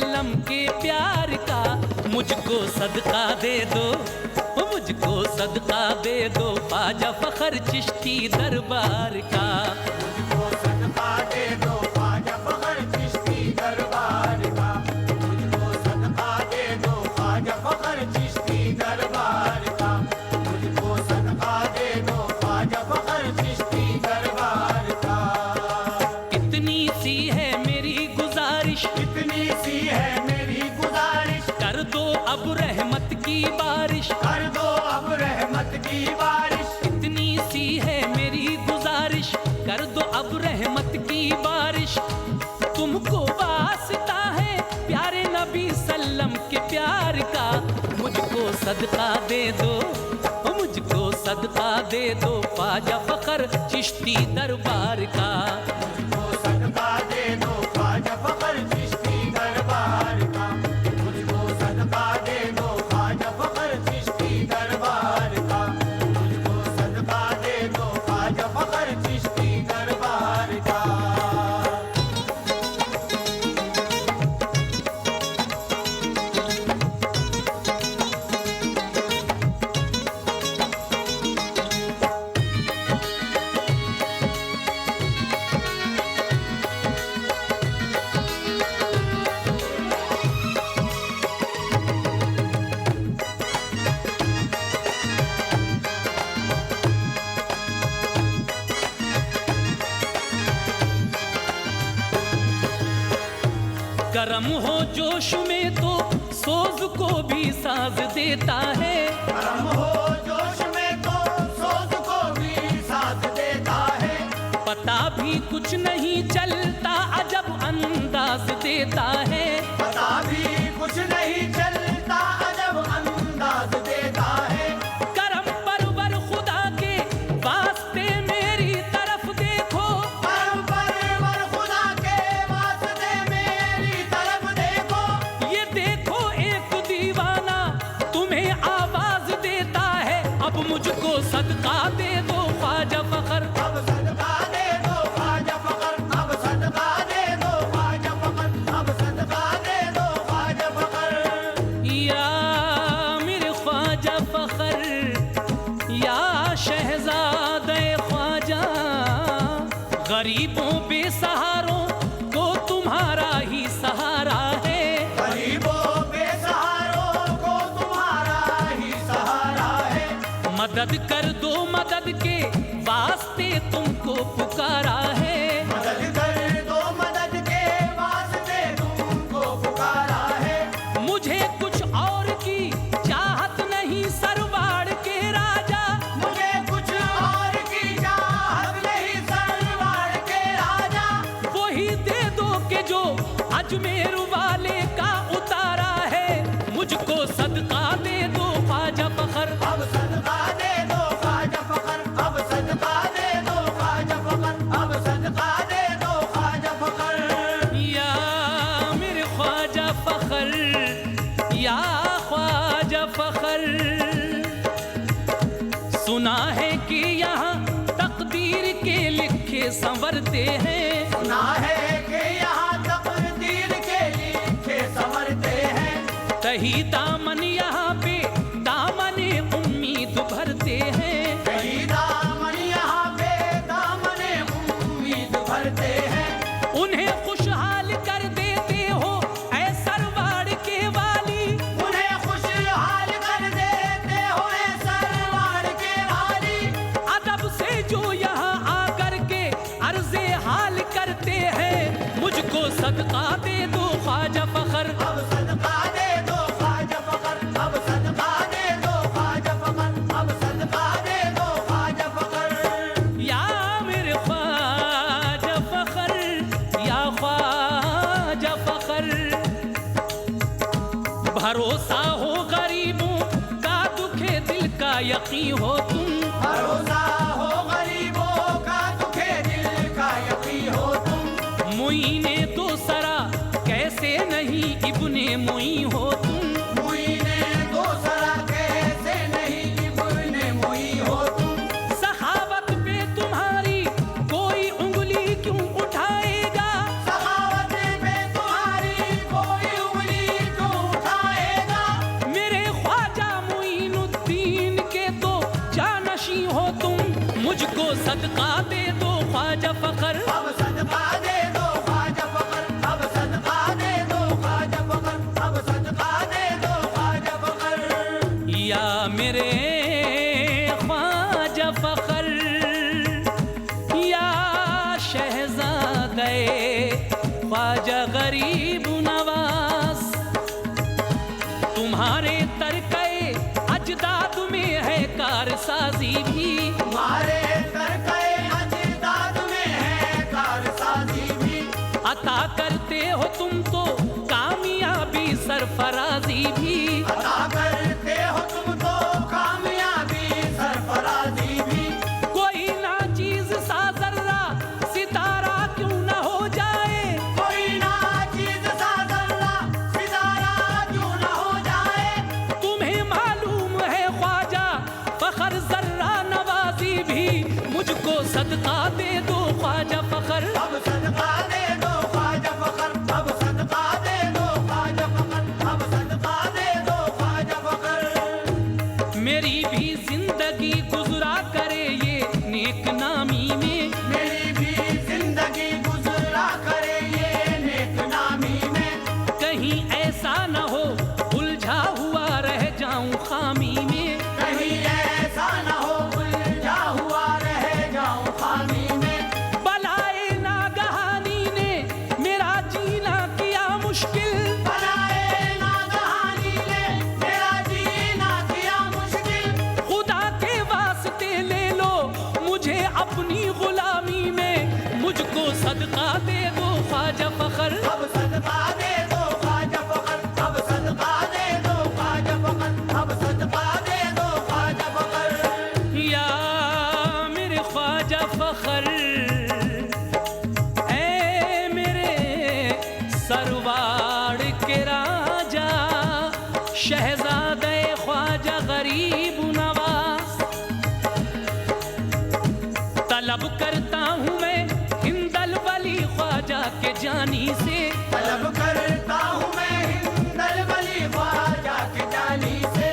सल्लम के प्यार का। मुझको सदका दे दो, मुझको सदका दे दो ख्वाजा फखर चिश्ती दरबार का। मुझको सदका दे दो ख्वाजा फखर चिश्ती दरबार का। मुझको सदका दे दो ख्वाजा फखर चिश्ती दरबार का। मुझको सदका दे दो ख्वाजा फखर चिश्ती दरबार का। इतनी सी है मेरी गुजारिश, इतनी सी है मेरी गुजारिश, कर दो अब रहमत की बारिश, कर दो अब रहमत की बारिश। इतनी सी है मेरी गुजारिश, कर दो अब रहमत की बारिश। तुमको वास्ता है प्यारे नबी सल्लम के प्यार का। मुझको सदका दे दो, मुझको सदका दे दो ख्वाजा फखर चिश्ती दरबार का। मुझको सदका दे दो ख्वाजा फखर चिश्ती दरबार का। मुझको सदका दे दो ख्वाजा फखर चिश्ती दरबार का। मुझको सदका दे दो ख्वाजा फखर चिश्ती दरबार का। करम हो जोश में तो सोज को भी साज देता है। करम हो जोश में तो सोच को भी साथ देता है। पता भी कुछ नहीं चलता अजब अंदाज देता है। पता भी कुछ नहीं चलता अजब अंदाज देता है। करम परवर खुदा के वास्ते मेरी तरफ देखो, करम परवर खुदा के वास्ते मेरी तरफ देखो। ये देखो एक दीवाना तुम्हें आवाज देता है। अब मुझको सदका दे दो ख्वाजा फखर, अब सदका दे दो ख्वाजा फखर। अब सदका दे दो ख्वाजा फखर। अब सदका दे दो ख्वाजा फखर। या मेरे ख्वाजा फखर, या शहजादे ख्वाजा। गरीबों बेसहारों को तुम्हारा ही सहारा है। गरीबों बेसहारों को तुम्हारा ही सहारा है। मदद कर दो मदद के वास्ते तुमको पुकारा है। मदद कर दो मदद के वास्ते तुमको पुकारा है। मुझे कुछ और की चाहत नहीं सरवाड़ के राजा। मुझे कुछ और की चाहत नहीं सरवार के राजा। वही दे दो के जो अजमेर वाले का उतारा है। मुझको सदका दे दो ख्वाजा फखर, अब सदका दे दो ख्वाजा फखर। अब सदका दे दो ख्वाजा फखर। अब सदका दे दो ख्वाजा फखर। या मेरे ख्वाजा फखर, या ख्वाजा फखर। सुना है कि यहाँ तकदीर के लिखे संवरते हैं। सुना है कि यहाँ तकदीर के लिखे संवरते हैं। कहीं दामन यहाँ पे दामने उम्मीद भरते हैं। कहीं दामन यहाँ पे दामने उम्मीद भरते हैं। उन्हें खुशहाल कर देते हो ऐ सरवाड़ के वाली। उन्हें खुशहाल कर देते हो ऐ सरवार के वाली। अदब से जो यहाँ आकर के अर्ज़े हाल करते हैं। मुझको सदका दे दो ख्वाजा फखर, अब सदका दे दो ख्वाजा फखर। अब सदका दे दो ख्वाजा फखर। अब सदका दे दो ख्वाजा फखर। या मेरे ख्वाजा फखर, या ख्वाजा फखर। भरोसा हो गरीबों का दुखे दिल का यकीन हो तुम। भरोसा हो गरीबों का दुखे दिल का यकीन हो तुम। मुईने दो सरा कैसे नहीं इब्ने मुई हो तुम। मुईने दो सरा कैसे नहीं इब्ने मुई हो तुम। सखावत पे तुम्हारी कोई उंगली क्यों उठाएगा। सखावत पे तुम्हारी कोई ख्वाजा गरीब नवाज। तुम्हारे तरक़े अजदाद में है कारसाजी भी, तुम्हारे तरक़े अजदाद में है कारसाजी भी। अता करते हो तुम तो कामयाबी सरफराजी भी, अता करते हो तुम तो कामयाबी सरफराजी भी। कोई ना चीज सा जर्रा सितारा क्यों ना हो जाए, कोई ना चीज सा जर्रा सितारा क्यों ना हो जाए। तुम्हें मालूम है ख्वाजा फखर जर्रा नवाजी भी, मुझको सदका दे दो ख्वाजा फखर। अब सदका दे दो ख्वाजा फखर, अब सदका दे दो ख्वाजा फखर, अब सदका दे दो ख्वाजा फखर। मेरी भी जिंदगी गुजरा करे ये नेक नामी में, मेरी भी जिंदगी गुजरा करे ये नेक नामी में। कहीं ऐसा न हो उलझा हुआ रह जाऊं खामी में, कहीं ऐसा न हो उलझा हुआ रह जाऊं खामी में। बलाए नागहानी ने मेरा जीना किया मुश्किल, बलाए नागहानी ने मेरा जीना किया मुश्किल। खुदा के वास्ते ले लो मुझे अपनी गुलामी में, मुझको सदका दे दो ख्वाजा फखर। अब सदका दे दो ख्वाजा फखर, अब सदका दे दो ख्वाजा फखर, अब सदका दे दो ख्वाजा फखर। या मेरे ख्वाजा फखर, ऐ मेरे सरवाड़ के राजा, शहजादे ख्वाजा गरीब नवाज। तलब करता हूँ मैं हिंदल वली ख्वाजा के जानी से, तलब करता हूँ मैं हिंदल वली ख्वाजा के जानी से।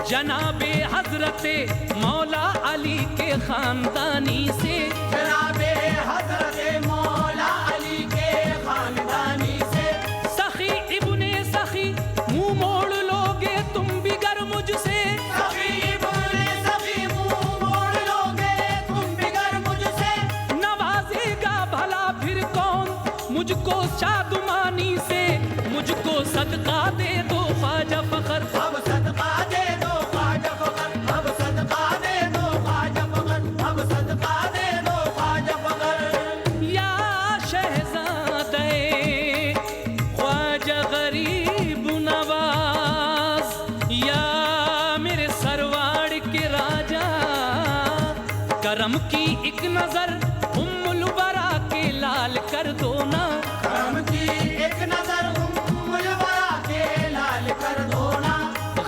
जनाबे हजरते मौला अली के खानदानी से, जनाबे हजरत मौला अली के खानदानी से। सखी इब्ने सखी मुंह मोड़ लोगे तुम बिगर मुझसे, सखी इब्ने सखी मुंह मोड़ लोगे तुम बिगर मुझसे। नवाजेगा भला फिर कौन मुझको शादमानी से, मुझको सदका दे दो ख्वाजा फखर। अब सदका दे दो ख्वाजा फखर, अब सदका दे दो ख्वाजा फखर, अब सदका दे दो ख्वाजा फखर। या शहजादे ख्वाजा गरीब नवाज, या मेरे सरवाड़ के राजा, करम की एक नजर उम्मुल बरा के लाल कर दो ना, करम की एक नजर उम्मुल वरा के लाल कर दो ना।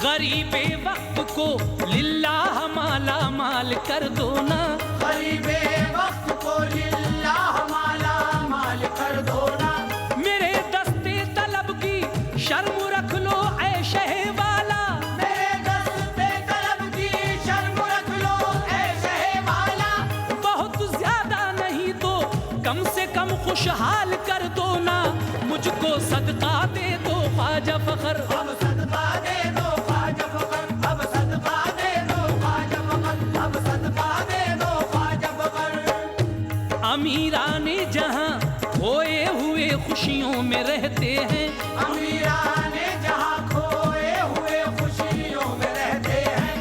गरीबे वक्त को लिल्लाह माला माल कर दो ना, गरीबे वक्त को लिल्लाह माला माल कर दो ना। मेरे दस्ते तलब की शर्म रख लो ऐ शह वाला, मेरे दस्ते तलब की शर्म रख लो ऐ शह वाला। बहुत ज्यादा नहीं तो कम से कम खुशहाल कर दो ना, मुझको सदका दे दो ख्वाजा फखर। अब सदका दे दो ख्वाजा फखर, अब सदका दे दो ख्वाजा फखर, अब सदका दे दो ख्वाजा फखर। अमीराने जहां खोए हुए खुशियों में रहते हैं, अमीराने जहां खोए हुए खुशियों में रहते हैं।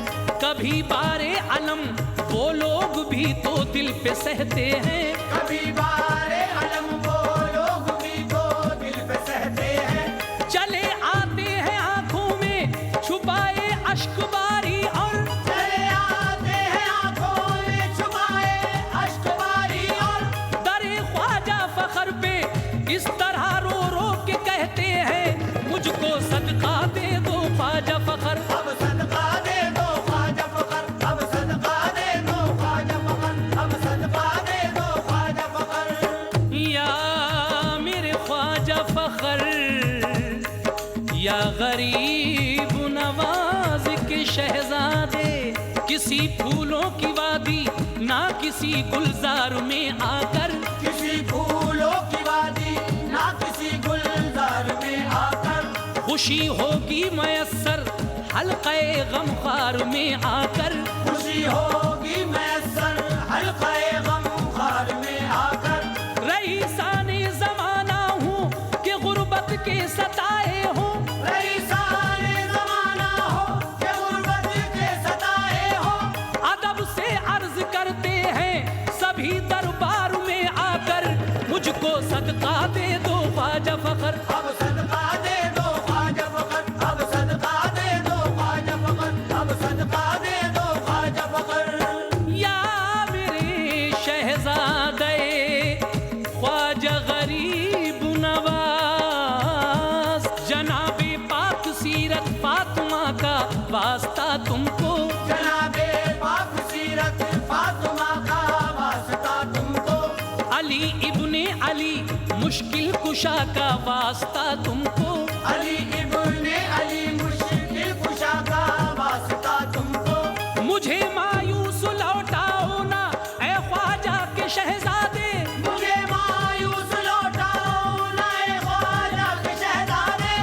कभी बारे अलम वो लोग भी तो दिल पे सहते हैं, कभी बारे अलम वो लोग भी तो दिल पे सहते हैं। चले आते हैं आंखों में छुपाए अश्क बारी, और चले आते हैं आंखों में छुपाए अश्क बारी। और दरे ख्वाजा फखर पे इस तरह रो रो के कहते हैं, मुझको सदका दे दो ख्वाजा फखर। अब सदका दे दो ख्वाजा फखर, अब सदका दे दो ख्वाजा फखर, अब सदका दे दो ख्वाजा फखर। या मेरे ख्वाजा फखर, या गरीब नवाज के शहजादे, किसी फूलों की वादी ना किसी गुलजार में आकर, किसी फूलों की वादी ना किसी गुलजार में आकर। खुशी होगी मयस्सर हल्क़े गमखार में आकर, खुशी होगी मैसर हल्क़े गमखार में आकर। रईसाने ज़माना हूँ के सताए हो, रईसाने ज़माना हो के गुर्बत के सताए हो। अदब से अर्ज करते हैं सभी दरबार में आकर, मुझको सदका दे दो ख्वाजा फखर। अब सदका दे दो ख्वाजा फखर, अब सदका दे दो ख्वाजा फखर, अब सदका दे दो ख्वाजा फखर। या मेरे शहजादे ख्वाजा गरीब नवाज, जनाबे पाक सीरत फातिमा का वास्ता तुमको, जनाबे पाक सीरत फातिमा का वास्ता तुमको, अली इब्ने अली मुश्किल कुशा का वास्ता तुमको, अली इब्ने अली मुश्किल कुशा का वास्ता तुमको। मुझे मायूस लौटाओ ना ए ख्वाजा के शहजादे, मुझे मायूस लौटाओ ना ए ख्वाजा के शहजादे।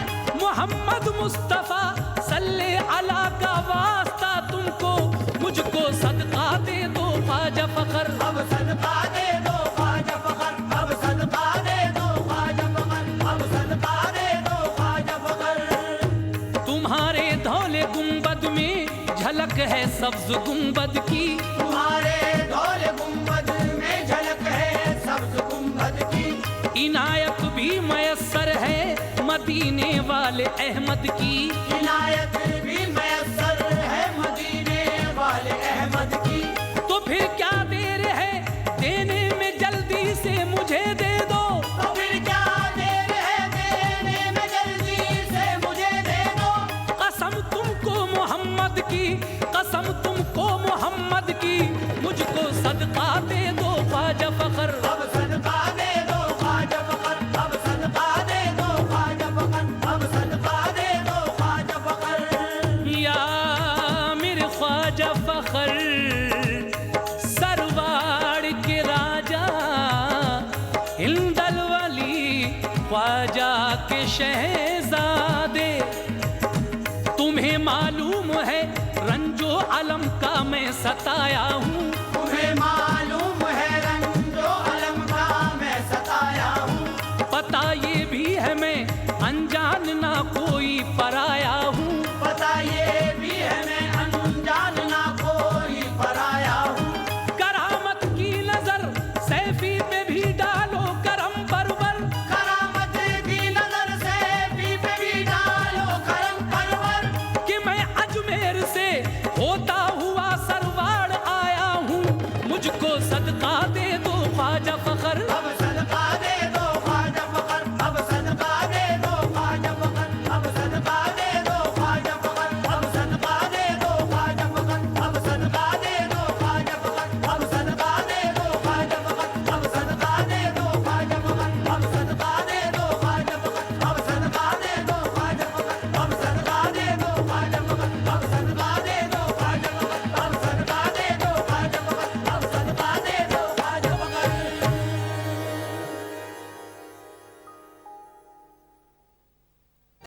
मोहम्मद मुस्तफा सल्ले अला का वास्ता तुमको, मुझको सदका दे दो ख्वाजा फखर। अब सदका दे दो ख्वाजा फखर, अब सदका दे दो ख्वाजा फखर, अब सदका दे दो ख्वाजा फखर। तुम्हारे धौले गुंबद में झलक है सब्ज गुंबद की, तुम्हारे धौले गुंबद में झलक है सब्ज गुंबद की। इनायत भी मयस्सर है मदीने वाले अहमद की, इनायत भी मैसर है मदीने वाले अहमद की। तो फिर क्या देर है देने में, जल्दी से मुझे दे दो। तो फिर क्या देर है देने में, जल्दी से मुझे दे दो। कसम तुमको मोहम्मद की, कसम तुमको मोहम्मद की, मुझको सदका दे दो ख्वाजा फखर। अब सदका दे दो ख्वाजा फखर, अब सदका दे दो ख्वाजा फखर, अब सदका दे दो ख्वाजा फखर। या मेरे ख्वाजा फखर सरवाड़ के राजा, हिंदल वली ख्वाजा के शहजादे, तुम्हें मालूम है रंजो अलम का मैं सताया हूँ, तुम्हें मालूम है रंजो अलम का मैं सताया हूँ। पता ये भी है मैं अनजान ना कोई पराया